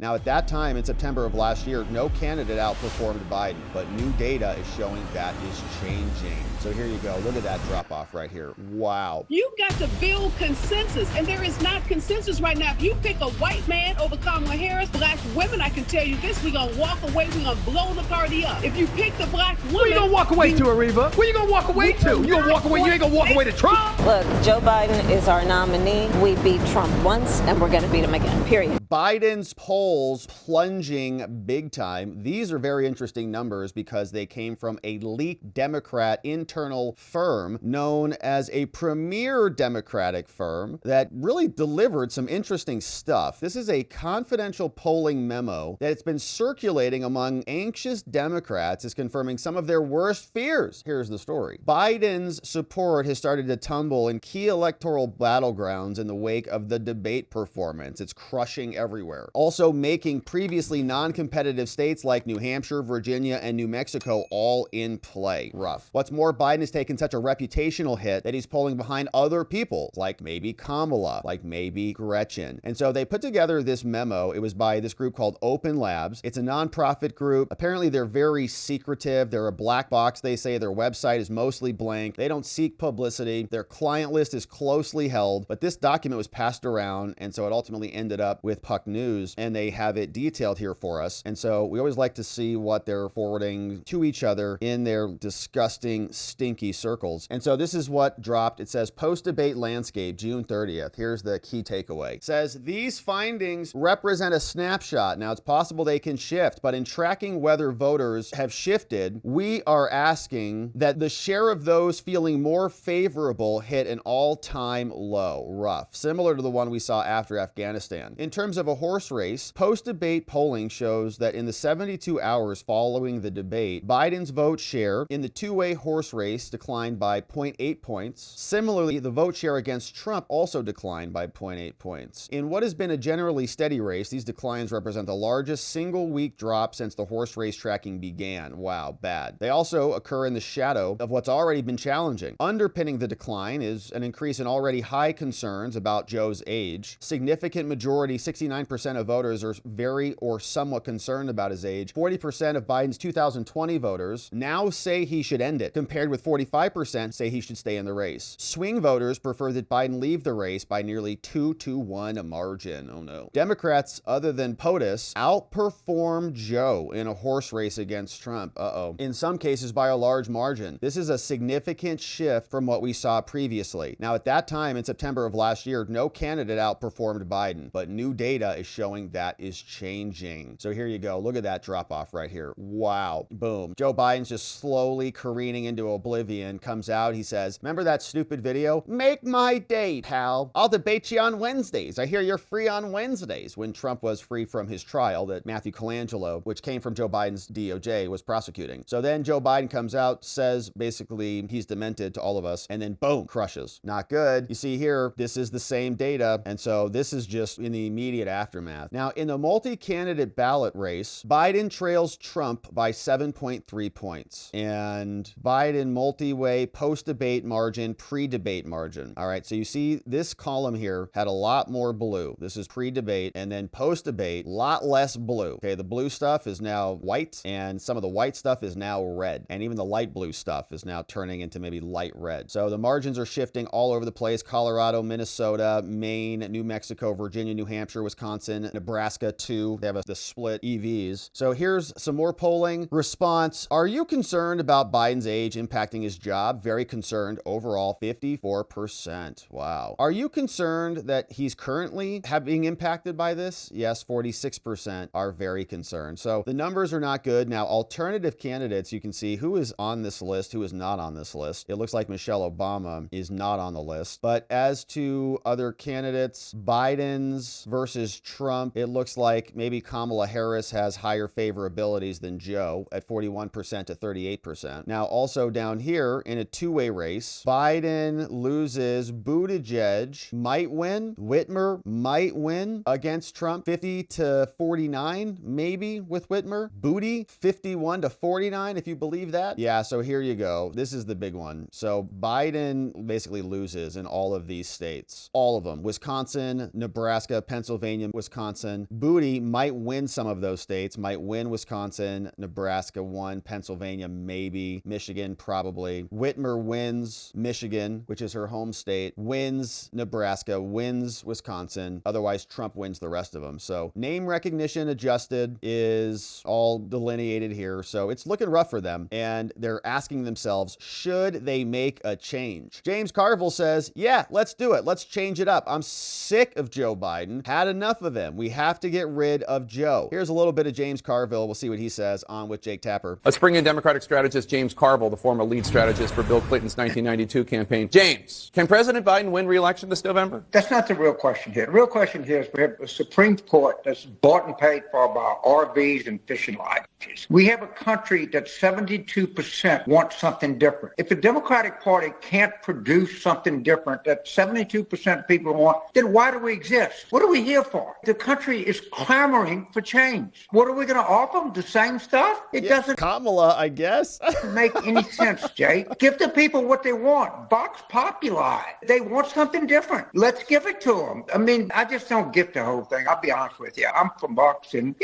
Now, at that time in September of last year, no candidate outperformed Biden, but new data is showing that is changing. So here you go. Look at that drop off right here. Wow. You've got to build consensus, and there is not consensus right now. If you pick a white man over Kamala Harris, black women, I can tell you this, we're going to walk away, we're going to blow the party up. If you pick the black woman... Where you going to walk away to, Ariva? Where you going to walk away to? You going to walk away? You ain't going to walk away to Trump? Look, Joe Biden is our nominee. We beat Trump once, and we're going to beat him again, period. Biden's polls plunging big time. These are very interesting numbers because they came from a leaked Democrat internal firm known as a premier Democratic firm that really delivered some interesting stuff. This is a confidential polling memo that's been circulating among anxious Democrats, is confirming some of their worst fears. Here's the story. Biden's support has started to tumble in key electoral battlegrounds in the wake of the debate performance. It's crushing everywhere. Also making previously non-competitive states like New Hampshire, Virginia, and New Mexico all in play. Rough. What's more, Biden has taken such a reputational hit that he's polling behind other people, like maybe Kamala, like maybe Gretchen. And so they put together this memo. It was by this group called Open Labs. It's a nonprofit group. Apparently they're very secretive. They're a black box. They say their website is mostly blank. They don't seek publicity. Their client list is closely held, but this document was passed around, and so it ultimately ended up with Puck News, and they have it detailed here for us. And so we always like to see what they're forwarding to each other in their disgusting, stinky circles. And so this is what dropped. It says post-debate landscape, June 30th. Here's the key takeaway. It says these findings represent a snapshot. Now, it's possible they can shift, but in tracking whether voters have shifted, we are asking that the share of those feeling more favorable hit an all-time low. Rough. Similar to the one we saw after Afghanistan. In terms of a horse race, post-debate polling shows that in the 72 hours following the debate, Biden's vote share in the two-way horse race declined by 0.8 points. Similarly, the vote share against Trump also declined by 0.8 points. In what has been a generally steady race, these declines represent the largest single-week drop since the horse race tracking began. Wow, bad. They also occur in the shadow of what's already been challenging. Underpinning the decline is an increase in already high concerns about Joe's age. Significant majority, 69% of voters, are very or somewhat concerned about his age. 40% of Biden's 2020 voters now say he should end it, compared with 45% say he should stay in the race. Swing voters prefer that Biden leave the race by nearly 2-to-1 margin. Oh no. Democrats, other than POTUS, outperform Joe in a horse race against Trump. In some cases by a large margin. This is a significant shift from what we saw previously. Now, at that time in September of last year, no candidate outperformed Biden, but new data is showing that is changing. So here you go. Look at that drop off right here. Wow. Boom. Joe Biden's just slowly careening into oblivion. Comes out. He says, remember that stupid video? Make my date, pal. I'll debate you on Wednesdays. I hear you're free on Wednesdays. When Trump was free from his trial that Matthew Colangelo, which came from Joe Biden's DOJ, was prosecuting. So then Joe Biden comes out, says basically he's demented to all of us, and then boom, crushes. Not good. You see here, this is the same data. And so this is just in the immediate aftermath. Now, in the multi-candidate ballot race, Biden trails Trump by 7.3 points. And Biden multi-way post-debate margin, pre-debate margin. All right, so you see this column here had a lot more blue. This is pre-debate, and then post-debate, a lot less blue. Okay, the blue stuff is now white, and some of the white stuff is now red. And even the light blue stuff is now turning into maybe light red. So the margins are shifting all over the place. Colorado, Minnesota, Maine, New Mexico, Virginia, New Hampshire, Wisconsin, Nebraska too. They have the split EVs. So here's some more polling. Response: are you concerned about Biden's age impacting his job? Very concerned. Overall, 54%. Wow. Are you concerned that he's currently being impacted by this? Yes, 46% are very concerned. So the numbers are not good. Now, alternative candidates, you can see who is on this list, who is not on this list. It looks like Michelle Obama is not on the list. But as to other candidates, Biden's versus Trump, it looks like maybe Kamala Harris has higher favorabilities than Joe at 41% to 38%. Now, also down here in a two-way race, Biden loses. Buttigieg might win. Whitmer might win against Trump, 50 to 49, maybe with Whitmer. Booty, 51 to 49, if you believe that. Yeah, so here you go. This is the big one. So Biden basically loses in all of these states. All of them. Wisconsin, Nebraska, Pennsylvania, Pennsylvania, Wisconsin. Booty might win some of those states, might win Wisconsin, Nebraska won, Pennsylvania maybe, Michigan probably. Whitmer wins Michigan, which is her home state, wins Nebraska, wins Wisconsin. Otherwise, Trump wins the rest of them. So name recognition adjusted is all delineated here. So it's looking rough for them. And they're asking themselves, should they make a change? James Carville says, yeah, let's do it. Let's change it up. I'm sick of Joe Biden. Had enough of him. We have to get rid of Joe. Here's a little bit of James Carville. We'll see what he says on with Jake Tapper. Let's bring in Democratic strategist James Carville, the former lead strategist for Bill Clinton's 1992 campaign. James, can President Biden win re-election this November? That's not the real question here. The real question here is we have a Supreme Court that's bought and paid for by RVs and fishing lodges. We have a country that 72% wants something different. If the Democratic Party can't produce something different that 72% of people want, then why do we exist? What are we here for? The country is clamoring for change. What are we going to offer them? The same stuff? It doesn't Kamala, I guess. make any sense, Jay. Give the people what they want. Vox populi. They want something different. Let's give it to them. I mean, I just don't get the whole thing. I'll be honest with you. I'm from Bucks, and,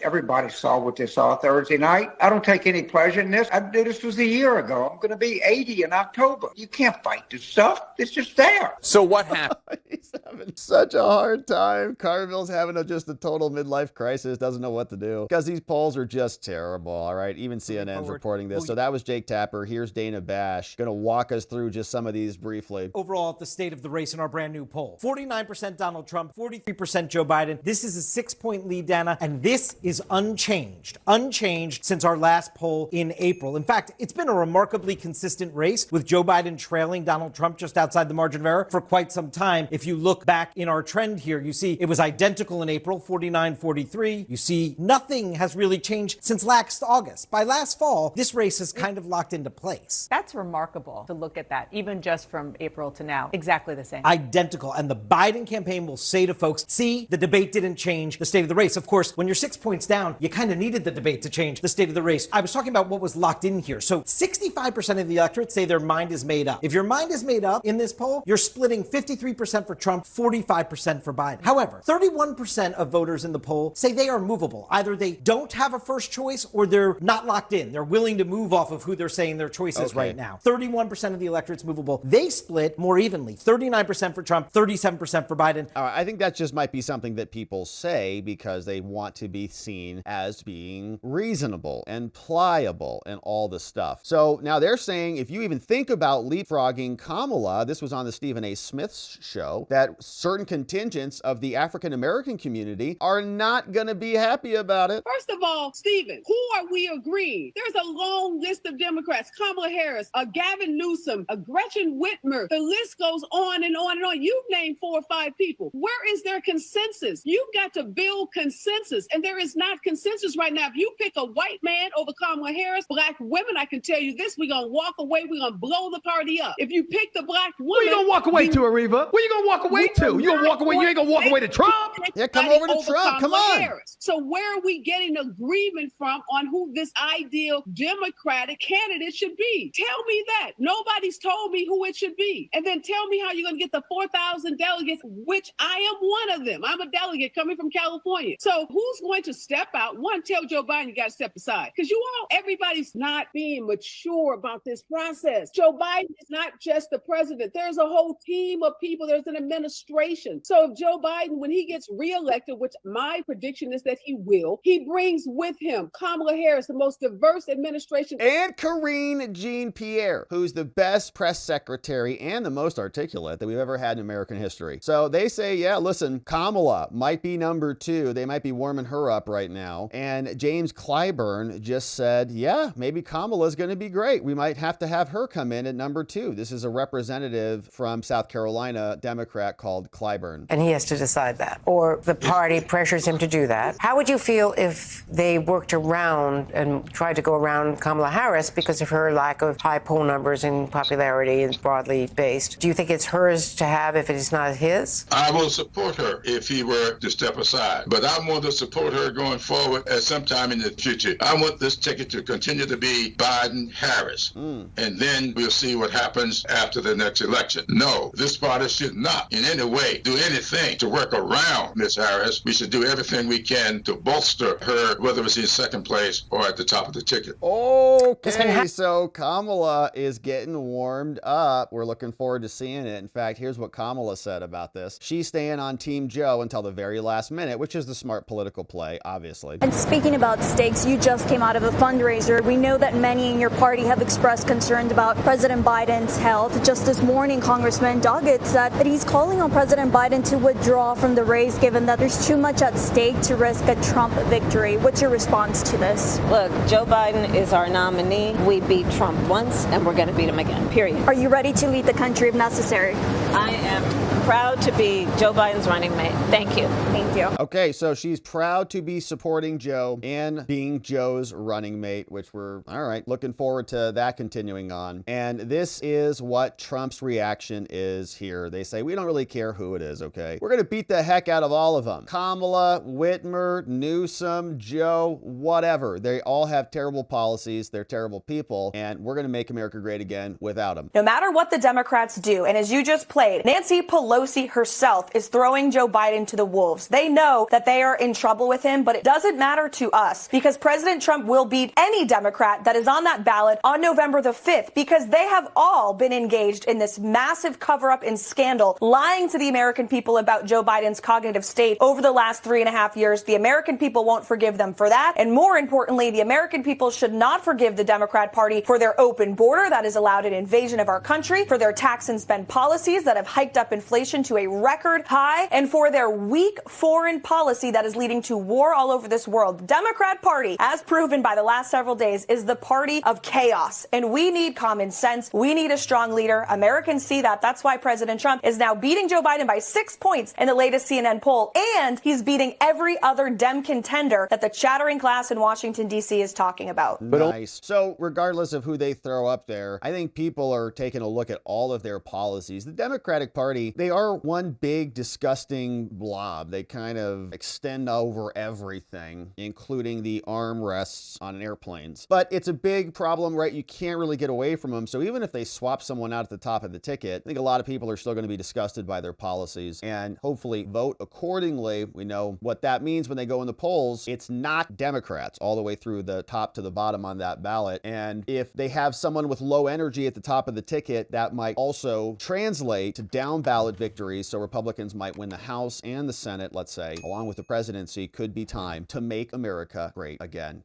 everybody saw what they saw Thursday night. I don't take any pleasure in this. This was a year ago. I'm going to be 80 in October. You can't fight this stuff. It's just there. So what happened? He's having such a hard time. Carville's having just a total midlife crisis, doesn't know what to do because these polls are just terrible. All right. Even CNN's reporting this. So that was Jake Tapper. Here's Dana Bash going to walk us through just some of these briefly. Overall, at the state of the race in our brand new poll, 49% Donald Trump, 43% Joe Biden. This is a 6-point lead, Dana, and this is unchanged since our last poll in April. In fact, it's been a remarkably consistent race with Joe Biden trailing Donald Trump just outside the margin of error for quite some time. If you look back in our trend here, you see it was identical in April, 49-43. You see nothing has really changed since last August. By last fall, this race is kind of locked into place. That's remarkable to look at that, even just from April to now. Exactly the same. Identical. And the Biden campaign will say to folks, see, the debate didn't change the state of the race. Of course, when you're 6 points down, you kind of needed the debate to change the state of the race. I was talking about what was locked in here. So 65% of the electorate say their mind is made up. If your mind is made up in this poll, you're splitting 53% for Trump, 45% for Biden. However, 31% of voters in the poll say they are movable. Either they don't have a first choice or they're not locked in. They're willing to move off of who they're saying their choice is right now. 31% of the electorate's movable. They split more evenly. 39% for Trump, 37% for Biden. All right, I think that just might be something that people say because they want to be seen as being reasonable and pliable and all the stuff. So now they're saying if you even think about leapfrogging Kamala, this was on the Stephen A. Smith's show, that certain contingents of the African-American community are not going to be happy about it. First of all, Stephen, who are we agreeing? There's a long list of Democrats. Kamala Harris, Gavin Newsom, Gretchen Whitmer. The list goes on and on and on. You've named 4 or 5 people. Where is their consensus? You've got to build consensus, and there is not consensus right now. If you pick a white man over Kamala Harris, black women, I can tell you this, we're going to walk away. We're going to blow the party up. If you pick the black woman... Where you going to walk away to, Ariva? Where you going to walk away to? You going to walk away? You ain't going to walk away to Trump? Yeah, come over to Trump. Come on. Harris. So where are we getting agreement from on who this ideal Democratic candidate should be? Tell me that. Nobody's told me who it should be. And then tell me how you're going to get the 4,000 delegates, which I am one of them. I'm a delegate coming from California. So who's going to step out? One, tell Joe Biden you got to step aside. Because everybody's not being mature about this process. Joe Biden is not just the president. There's a whole team of people. There's an administration. So if Joe Biden, when he gets reelected, which my prediction is that he will, he brings with him Kamala Harris, the most diverse administration. And Karine Jean-Pierre, who's the best press secretary and the most articulate that we've ever had in American history. So they say, yeah, listen, Kamala might be number 2. They might be warming her up right now. And James Clyburn just said, yeah, maybe Kamala's going to be great. We might have to have her come in at number 2. This is a representative from South Carolina, Democrat called Clyburn. And he has to decide that. Or the party pressures him to do that. How would you feel if they worked around and tried to go around Kamala Harris because of her lack of high poll numbers and popularity and broadly based? Do you think it's hers to have if it is not his? I will support her if he were to step aside. But I want to support her going forward at some time in the future. I want this ticket to continue to be Biden-Harris. And then we'll see what happens after the next election. No, this party should not in any way do anything to work around Ms. Harris. We should do everything we can to bolster her, whether it's in second place or at the top of the ticket. Okay, so Kamala is getting warmed up. We're looking forward to seeing it. In fact, here's what Kamala said about this. She's staying on Team Joe until the very last minute, which is the smart political play, obviously. And speaking about stakes, you just came out of a fundraiser. We know that many in your party have expressed concerns about President Biden's health. Just this morning, Congressman Doggett said that he's calling on President Biden to withdraw from the race, given that there's too much at stake to risk a Trump victory. What's your response to this? Look, Joe Biden is our nominee. We beat Trump once, and we're going to beat him again, period. Are you ready to lead the country if necessary? I am proud to be Joe Biden's running mate. Thank you. Thank you. Okay, so she's proud to be supporting Joe and being Joe's running mate, which we're, all right, looking forward to that continuing on. And this is what Trump's reaction is here. They say, we don't really care who it is, okay? We're going to beat the heck out of all of them. Kamala, Whitmer, Newsom, Joe, whatever. They all have terrible policies. They're terrible people. And we're going to make America great again without them. No matter what the Democrats do, and as you just played, Nancy Pelosi herself is throwing Joe Biden to the wolves. They know that they are in trouble with him, but it doesn't matter to us because President Trump will beat any Democrat that is on that ballot on November the 5th because they have all been engaged in this massive cover-up and scandal, lying to the American people about Joe Biden's cognitive state over the last 3.5 years. The American people won't forgive them for that. And more importantly, the American people should not forgive the Democrat Party for their open border that has allowed an invasion of our country, for their tax and spend policies that have hiked up inflation to a record high, and for their weak foreign policy that is leading to war all over this world. The Democrat Party, as proven by the last several days, is the party of chaos. And we need common sense. We need a strong leader. Americans see that. That's why President Trump is now beating Joe Biden by 6 points in the latest CNN poll. And he's beating every other Dem contender that the chattering class in Washington, D.C. is talking about. Nice. So regardless of who they throw up there, I think people are taking a look at all of their policies. The Democratic Party, they are one big disgusting blob. They kind of extend over everything, including the armrests on airplanes. But it's a big problem, right? You can't really get away from them. So even if they swap someone out at the top of the ticket, I think a lot of people are still going to be disgusted by their policies and hopefully vote accordingly. We know what that means when they go in the polls. It's not Democrats all the way through the top to the bottom on that ballot. And if they have someone with low energy at the top of the ticket, that might also translate to down ballot victories. So Republicans might win the House and the Senate, let's say, along with the presidency. Could be time to make America great again.